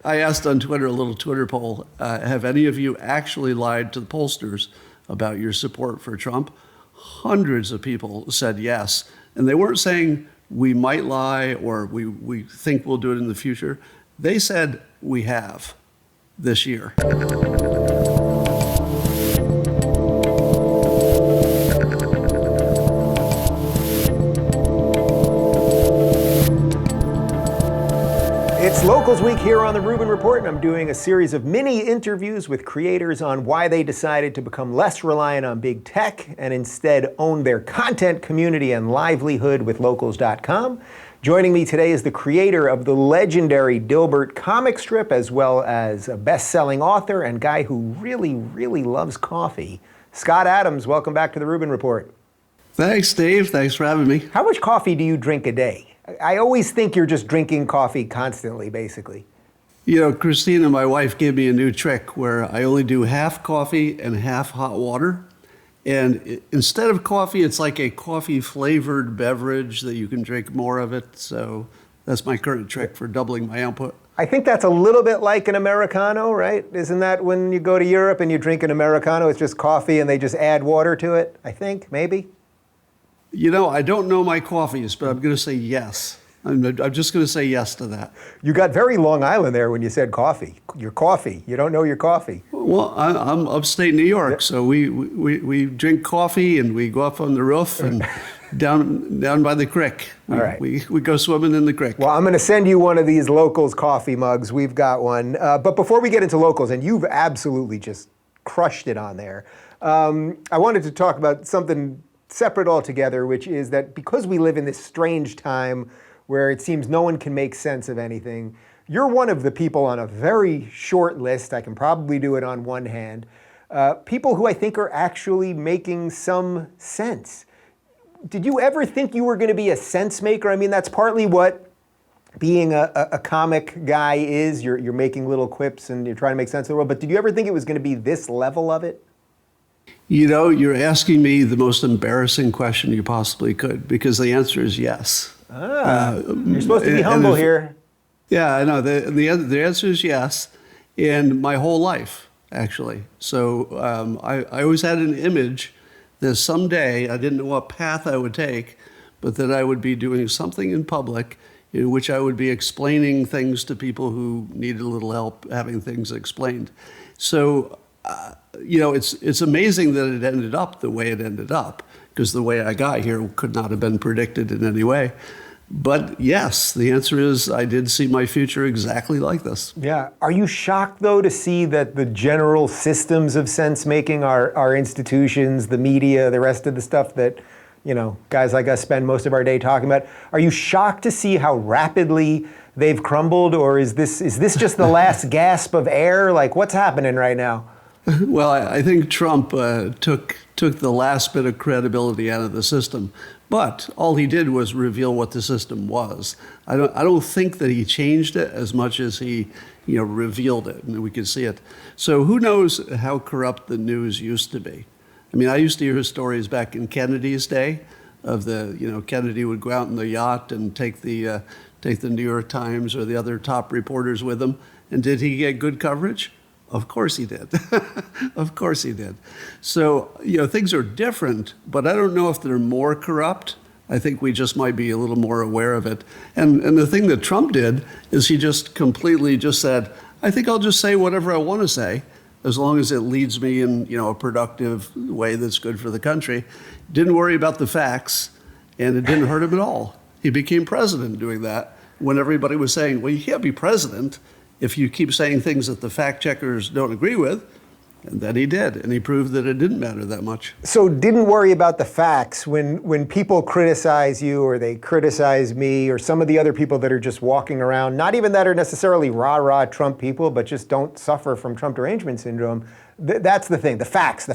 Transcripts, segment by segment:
I asked on Twitter, a little Twitter poll, have any of you actually lied to the pollsters about your support for Trump? Hundreds of people said yes. And they weren't saying we might lie or we think we'll do it in the future. They said we have this year. It's Locals Week here on the Rubin Report, and I'm doing a series of mini interviews with creators on why they decided to become less reliant on big tech and instead own their content, community, and livelihood with Locals.com. Joining me today is the creator of the legendary Dilbert comic strip, as well as a best-selling author and guy who really, really loves coffee. Scott Adams, welcome back to the Rubin Report. Thanks, Dave. Thanks for having me. How much coffee do you drink a day? I always think you're just drinking coffee constantly, basically. You know, Christina, my wife, gave me a new trick where I only do half coffee and half hot water. And instead of coffee, it's like a coffee-flavored beverage that you can drink more of it. So that's my current trick for doubling my output. I think that's a little bit like an Americano, right? Isn't that when you go to Europe and you drink an Americano, it's just coffee and they just add water to it, I think, maybe? You know, I don't know my coffees, but I'm going to say yes. I'm just going to say yes to that. You got very Long Island there when you said coffee. Your coffee. You don't know your coffee. Well, I'm upstate New York, so we drink coffee and we go up on the roof and down by the creek. All right. We go swimming in the creek. Well, I'm going to send you one of these Locals coffee mugs. We've got one. But before we get into Locals, and you've absolutely just crushed it on there, I wanted to talk about something separate altogether, which is that because we live in this strange time where it seems no one can make sense of anything, you're one of the people on a very short list, I can probably do it on one hand, people who I think are actually making some sense. Did you ever think you were going to be a sense maker? I mean, that's partly what being a comic guy is. You're making little quips and you're trying to make sense of the world, but did you ever think it was going to be this level of it? You know, you're asking me the most embarrassing question you possibly could, because the answer is yes. You're supposed to be humble here. Yeah, I know. The answer is yes, and my whole life, actually. So I always had an image that someday, I didn't know what path I would take, but that I would be doing something in public in which I would be explaining things to people who needed a little help having things explained. So you know, it's amazing that it ended up the way it ended up, because the way I got here could not have been predicted in any way. But yes, the answer is I did see my future exactly like this. Yeah. Are you shocked, though, to see that the general systems of sense-making, our institutions, the media, the rest of the stuff that, you know, guys like us spend most of our day talking about, are you shocked to see how rapidly they've crumbled, or is this just the last gasp of air? Like, what's happening right now? Well, I think Trump took the last bit of credibility out of the system, but all he did was reveal what the system was. I don't think that he changed it as much as he, you know, revealed it, and we could see it. So who knows how corrupt the news used to be? I mean, I used to hear stories back in Kennedy's day of Kennedy would go out in the yacht and take the New York Times or the other top reporters with him, and did he get good coverage? Of course he did. Of course he did. So, you know, things are different, but I don't know if they're more corrupt. I think we just might be a little more aware of it. And the thing that Trump did is he just completely just said, I think I'll just say whatever I want to say, as long as it leads me in, you know, a productive way that's good for the country. Didn't worry about the facts, and it didn't hurt him at all. He became president doing that when everybody was saying, well, you can't be president if you keep saying things that the fact checkers don't agree with. And then he did, and he proved that it didn't matter that much. So didn't worry about the facts. When people criticize you, or they criticize me, or some of the other people that are just walking around, not even that are necessarily rah-rah Trump people, but just don't suffer from Trump derangement syndrome, that's the thing, the facts.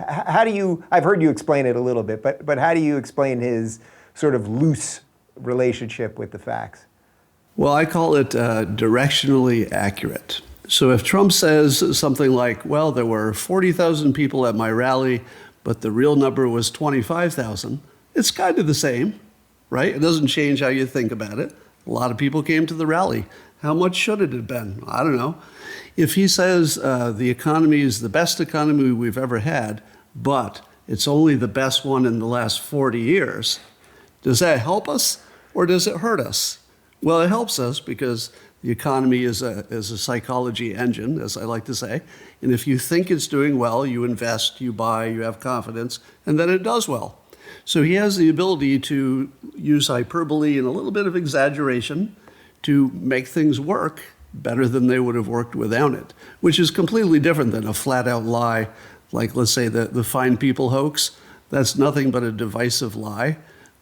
How do you, I've heard you explain it a little bit, but how do you explain his sort of loose relationship with the facts? Well, I call it directionally accurate. So if Trump says something like, well, there were 40,000 people at my rally, but the real number was 25,000, it's kind of the same, right? It doesn't change how you think about it. A lot of people came to the rally. How much should it have been? I don't know. If he says the economy is the best economy we've ever had, but it's only the best one in the last 40 years, does that help us or does it hurt us? Well, it helps us because the economy is a psychology engine, as I like to say. And if you think it's doing well, you invest, you buy, you have confidence, and then it does well. So he has the ability to use hyperbole and a little bit of exaggeration to make things work better than they would have worked without it, which is completely different than a flat-out lie, like, let's say, the Fine People hoax. That's nothing but a divisive lie.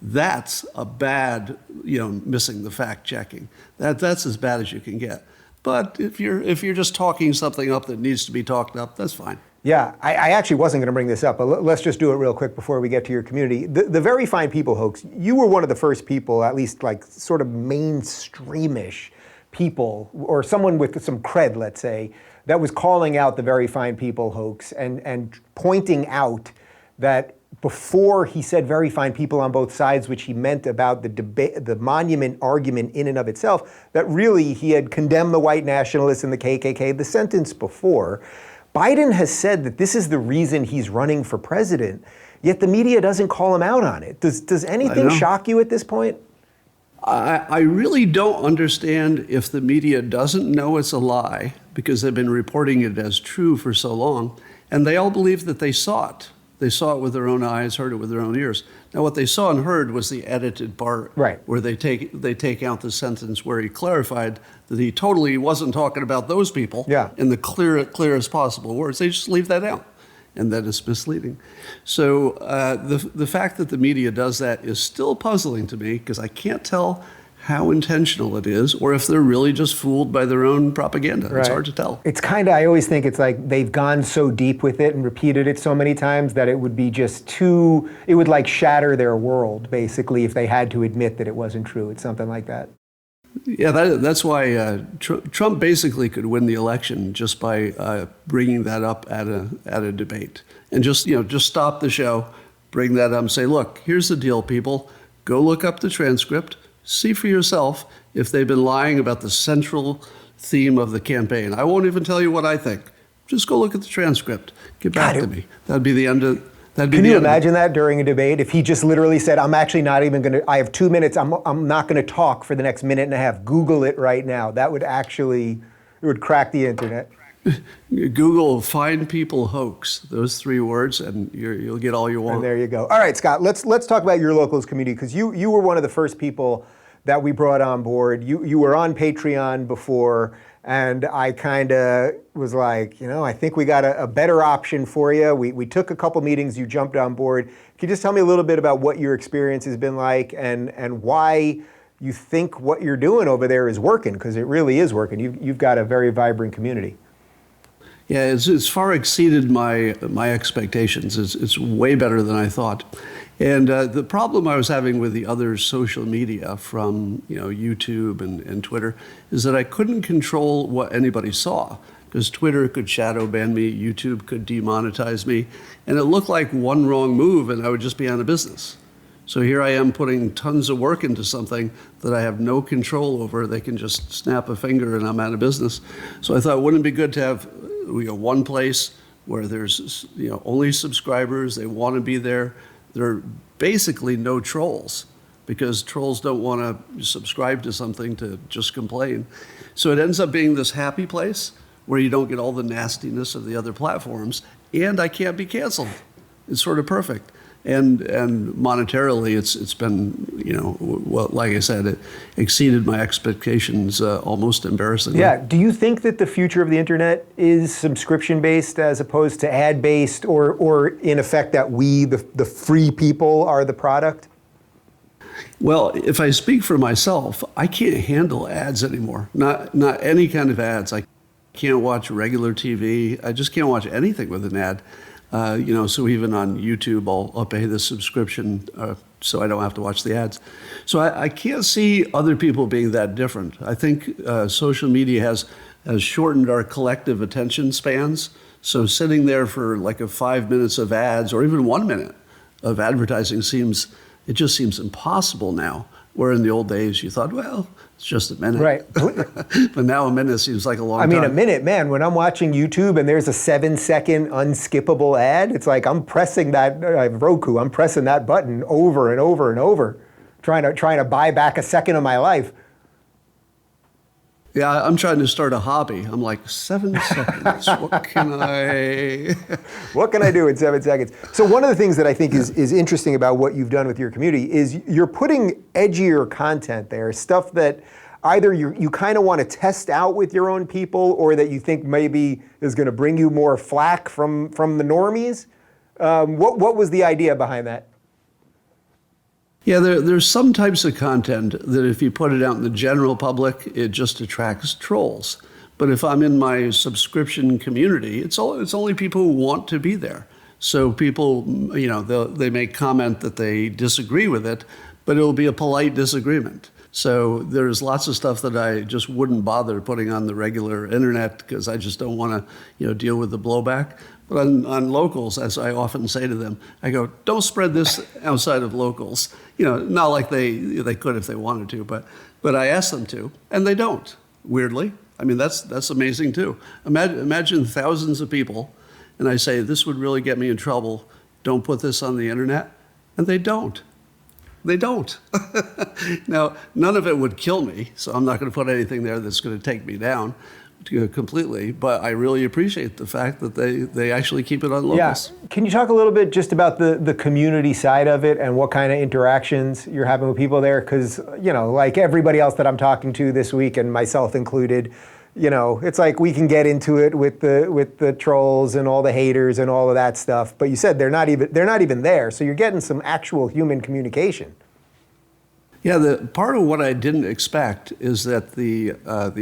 That's a bad, missing the fact checking. That's as bad as you can get. But if you're just talking something up that needs to be talked up, that's fine. Yeah, I actually wasn't going to bring this up, but let's just do it real quick before we get to your community. The Very Fine People hoax, you were one of the first people, at least like sort of mainstreamish people, or someone with some cred, let's say, that was calling out the Very Fine People hoax and pointing out that before he said very fine people on both sides, which he meant about the debate, the monument argument in and of itself, that really he had condemned the white nationalists and the KKK the sentence before. Biden has said that this is the reason he's running for president, yet the media doesn't call him out on it. Does anything shock you at this point? I really don't understand if the media doesn't know it's a lie because they've been reporting it as true for so long, and they all believe that they saw it. They saw it with their own eyes, heard it with their own ears. Now, what they saw and heard was the edited part, right, where they take out the sentence where he clarified that he totally wasn't talking about those people in the clearest possible words. They just leave that out, and that is misleading. So the fact that the media does that is still puzzling to me because I can't tell how intentional it is, or if they're really just fooled by their own propaganda. Right. It's hard to tell. It's kind of, I always think it's like they've gone so deep with it and repeated it so many times that it would be just too, it would like shatter their world, basically, if they had to admit that it wasn't true. It's something like that. Yeah, that's why Trump basically could win the election just by bringing that up at a debate. And just stop the show, bring that up and say, look, here's the deal, people. Go look up the transcript. See for yourself if they've been lying about the central theme of the campaign. I won't even tell you what I think. Just go look at the transcript. Get back to me. That'd be the end of. Can you imagine that during a debate? If he just literally said, I'm actually not even going to, I have 2 minutes, I'm not going to talk for the next minute and a half. Google it right now. That would actually, it would crack the internet. Google Fine People hoax, those 3 words, and you'll get all you want. And there you go. All right, Scott, let's talk about your locals community, because you were one of the first people that we brought on board. You were on Patreon before, and I kind of was like, I think we got a better option for you. We took a couple meetings, you jumped on board. Can you just tell me a little bit about what your experience has been like and why you think what you're doing over there is working? Because it really is working. You've got a very vibrant community. Yeah, it's far exceeded my expectations. It's way better than I thought. And the problem I was having with the other social media from YouTube and Twitter is that I couldn't control what anybody saw, because Twitter could shadow ban me, YouTube could demonetize me, and it looked like one wrong move and I would just be out of business. So here I am putting tons of work into something that I have no control over. They can just snap a finger and I'm out of business. So I thought, wouldn't it be good to have one place where there's only subscribers, they want to be there. There are basically no trolls, because trolls don't want to subscribe to something to just complain. So it ends up being this happy place where you don't get all the nastiness of the other platforms, and I can't be canceled. It's sort of perfect. And monetarily, it's been, well, like I said, it exceeded my expectations almost embarrassingly. Yeah. Do you think that the future of the internet is subscription-based as opposed to ad-based, or in effect that we, the free people, are the product? Well, if I speak for myself, I can't handle ads anymore. Not any kind of ads. I can't watch regular TV. I just can't watch anything with an ad. So even on YouTube, I'll pay the subscription so I don't have to watch the ads. So I can't see other people being that different. I think social media has shortened our collective attention spans. So sitting there for like 5 minutes of ads, or even 1 minute of advertising, it just seems impossible now. Where in the old days you thought, well, it's just a minute. Right. But now a minute seems like a long time. I mean, a minute, man, when I'm watching YouTube and there's a 7-second unskippable ad, it's like I'm pressing that, Roku, I'm pressing that button over and over and over, trying to buy back a second of my life. Yeah, I'm trying to start a hobby. I'm like, 7 seconds, what can I... What can I do in 7 seconds? So one of the things that I think is interesting about what you've done with your community is you're putting edgier content there, stuff that either you kind of want to test out with your own people or that you think maybe is going to bring you more flack from the normies. What was the idea behind that? Yeah, there's some types of content that if you put it out in the general public, it just attracts trolls. But if I'm in my subscription community, it's only people who want to be there. So people, they may comment that they disagree with it, but it'll be a polite disagreement. So there's lots of stuff that I just wouldn't bother putting on the regular internet because I just don't want to, deal with the blowback. But on locals, as I often say to them, I go, don't spread this outside of locals. Not like they could if they wanted to, but I ask them to, and they don't, weirdly. I mean, that's amazing too. Imagine thousands of people, and I say, this would really get me in trouble. Don't put this on the internet. And they don't. They don't. Now, none of it would kill me, so I'm not going to put anything there that's going to take me down completely, but I really appreciate the fact that they actually keep it on locals. Yeah. Can you talk a little bit just about the community side of it and what kind of interactions you're having with people there? Because, like everybody else that I'm talking to this week, and myself included, it's like we can get into it with the trolls and all the haters and all of that stuff. But you said they're not even there, so you're getting some actual human communication. Yeah, the part of what I didn't expect is that the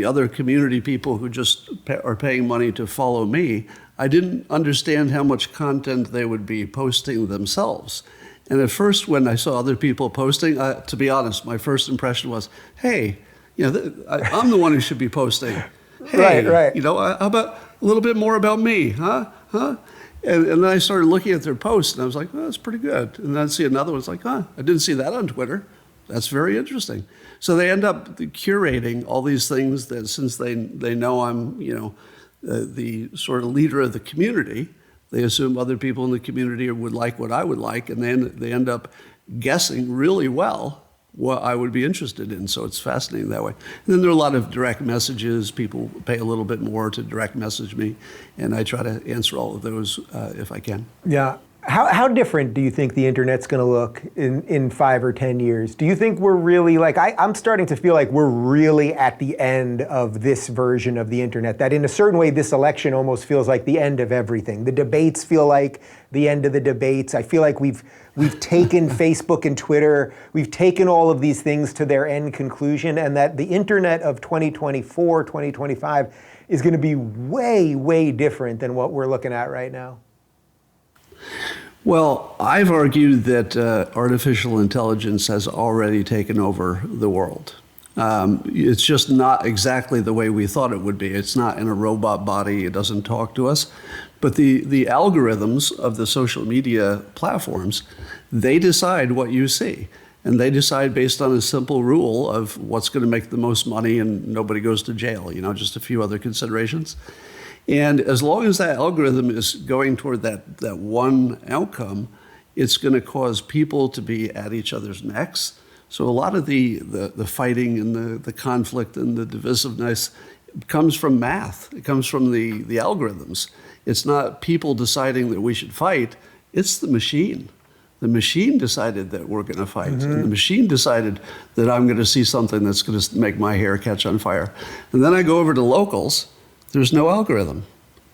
other community people who just are paying money to follow me, I didn't understand how much content they would be posting themselves. And at first, when I saw other people posting, to be honest, my first impression was, hey, I'm the one who should be posting. Hey, right. How about a little bit more about me, huh? And then I started looking at their posts, and I was like, oh, that's pretty good. And then I'd see another one, it's like, I didn't see that on Twitter. That's very interesting. So they end up curating all these things that, since they know I'm, the sort of leader of the community, they assume other people in the community would like what I would like, and then they end up guessing really well what I would be interested in. So it's fascinating that way. And then there are a lot of direct messages. People pay a little bit more to direct message me, and I try to answer all of those if I can. Yeah. How different do you think the internet's going to look in 5 or 10 years? Do you think we're really I'm starting to feel like we're really at the end of this version of the internet, that in a certain way this election almost feels like the end of everything. The debates feel like the end of the debates. I feel like we've taken Facebook and Twitter, we've taken all of these things to their end conclusion, and that the internet of 2024, 2025 is going to be way, way different than what we're looking at right now. Well, I've argued that artificial intelligence has already taken over the world. It's just not exactly the way we thought it would be. It's not in a robot body. It doesn't talk to us. But the algorithms of the social media platforms, they decide what you see. And they decide based on a simple rule of what's going to make the most money and nobody goes to jail, just a few other considerations. And as long as that algorithm is going toward that one outcome, it's going to cause people to be at each other's necks. So a lot of the fighting and the conflict and the divisiveness comes from math. It comes from the algorithms. It's not people deciding that we should fight. It's the machine. The machine decided that we're going to fight. Mm-hmm. And the machine decided that I'm going to see something that's going to make my hair catch on fire. And then I go over to locals. There's no algorithm.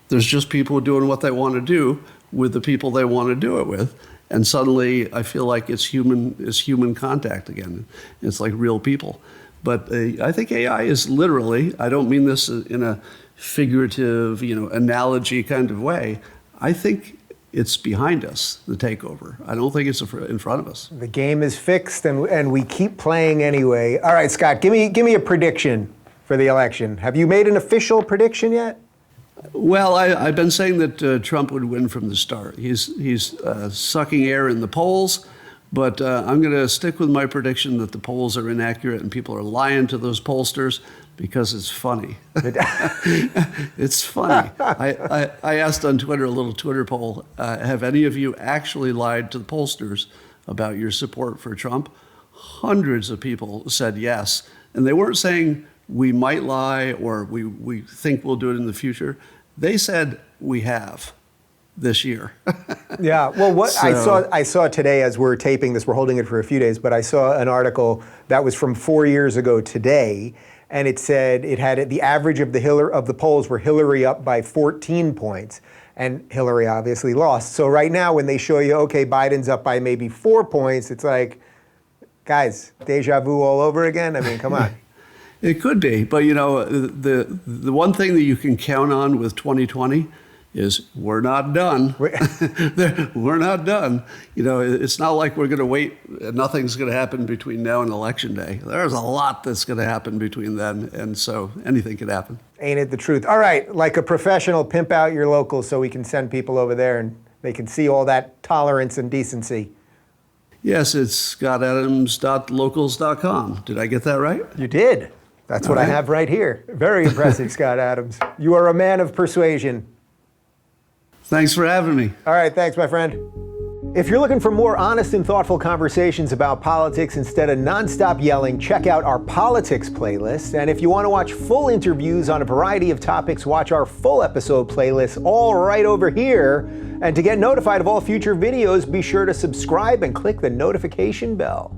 There's just people doing what they want to do with the people they want to do it with. And suddenly I feel like it's human contact again. It's like real people. But I think AI is literally, I don't mean this in a figurative, analogy kind of way. I think it's behind us, the takeover. I don't think it's in front of us. The game is fixed and we keep playing anyway. All right, Scott, give me a prediction for the election. Have you made an official prediction yet? Well, I've been saying that Trump would win from the start. He's sucking air in the polls, But I'm going to stick with my prediction that the polls are inaccurate and people are lying to those pollsters because it's funny. It's funny. I asked on Twitter, a little Twitter poll, have any of you actually lied to the pollsters about your support for Trump? Hundreds of people said yes. And they weren't saying we might lie or we think we'll do it in the future. They said we have this year. Yeah, well, what I saw today as we're taping this, we're holding it for a few days, but I saw an article that was from 4 years ago today, and it said it had the average of the polls were Hillary up by 14 points, and Hillary obviously lost. So right now, when they show you, okay, Biden's up by maybe 4 points, it's like, guys, deja vu all over again. I mean, come on. It could be, but the one thing that you can count on with 2020 is we're not done. We're not done. It's not like we're going to wait. Nothing's going to happen between now and Election Day. There's a lot that's going to happen between then, and so anything could happen. Ain't it the truth? All right, like a professional, pimp out your locals so we can send people over there and they can see all that tolerance and decency. Yes, it's scottadams.locals.com. Did I get that right? You did. That's what I have right here. Very impressive, Scott Adams. You are a man of persuasion. Thanks for having me. All right, thanks, my friend. If you're looking for more honest and thoughtful conversations about politics instead of nonstop yelling, check out our politics playlist. And if you want to watch full interviews on a variety of topics, watch our full episode playlist all right over here. And to get notified of all future videos, be sure to subscribe and click the notification bell.